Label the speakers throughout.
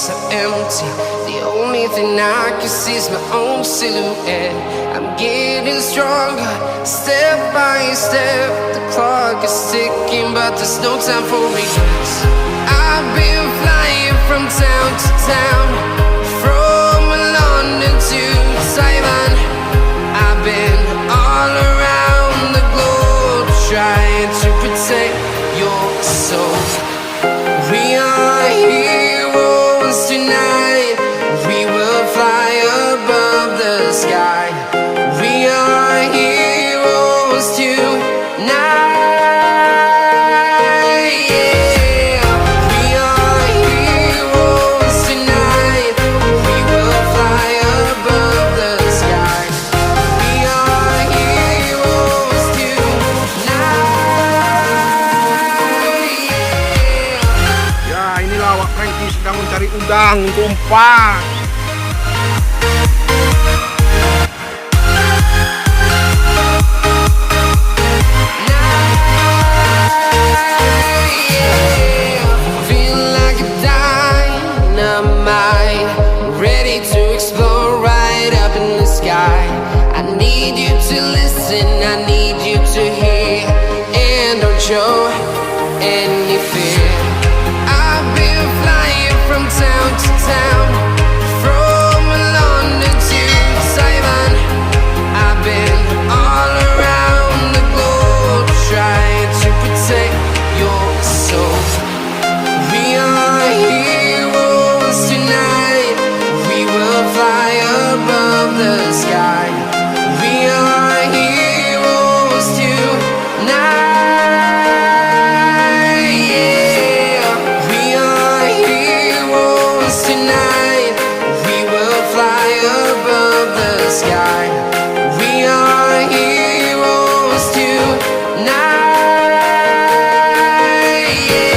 Speaker 1: so empty. The only thing I can see is my own silhouette. I'm getting stronger, step by step. The clock is ticking, but there's no time for regrets. I've been flying from town to town, from London to Taiwan. I've been all around the globe, trying to protect your soul. We are heroes tonight. We will fly above the sky. We are heroes tonight. Yeah. We are heroes tonight. We will fly above the sky. We are heroes tonight. Yeah.
Speaker 2: Ya, inilah Wak Franky sedang mencari udang untuk umpan.
Speaker 1: Feel like a dynamite, ready to explode right up in the sky. I need you to listen, I need you to hear, and don't show any fear. I've been flying from town to town, from London to Taiwan. I've been all around the globe, trying to protect your soul. We are heroes tonight. We will fly above the sky. We are heroes tonight. Yeah. We are heroes tonight. We will fly above the sky. We are heroes tonight. Yeah.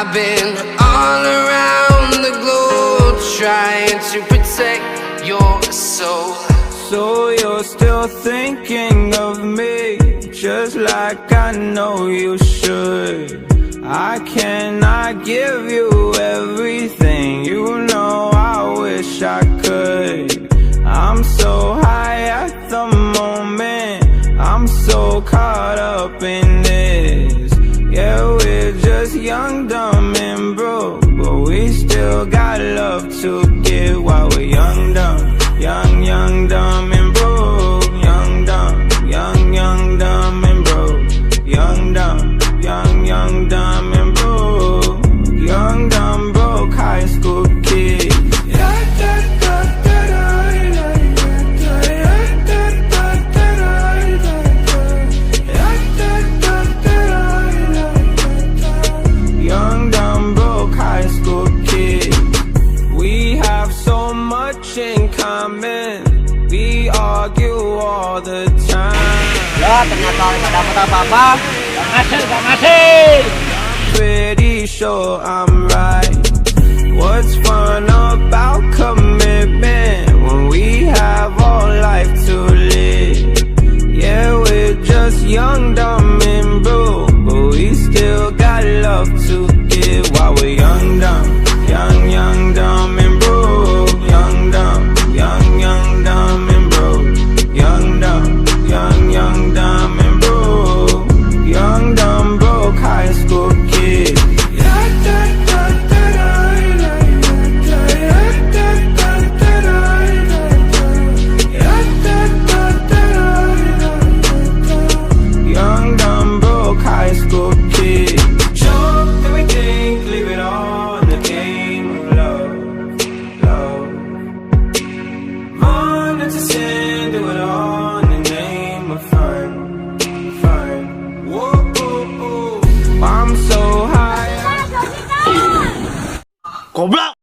Speaker 1: I've been all around the globe, trying to protect your soul.
Speaker 3: So you're still thinking of me, just like I know you should. I cannot give you everything, you know I wish I could. I'm so high at the moment, I'm so caught up in this. Yeah, we're just young, dumb, and broke, but we still got love to give while we're young, dumb, young, dumb, and broke. Young, dumb, young, dumb, and broke. Young, dumb, young, dumb, and broke. Young, dumb, broke high school kid. Young, dumb, broke high school kid. We have so much in common. We argue all the time.
Speaker 4: Ya, ternyata nggak dapat apa-apa. Gak ngasih.
Speaker 3: Pretty sure I'm right. What's fun about commitment when we have all life to live? Yeah, we're just young, dumb, and broke, but we still got love to give while we're young, dumb, young, dumb, and broke. Young, dumb, young, dumb, and broke. Young, dumb, young, dumb, and broke. Young, dumb, broke high school kid. Young, dumb, broke high school kid. Show everything, leave it all in the game of love, love. Run into sin, do it all in the name of fun, fun. Whoa, whoa, whoa. I'm so high.
Speaker 2: Goblok.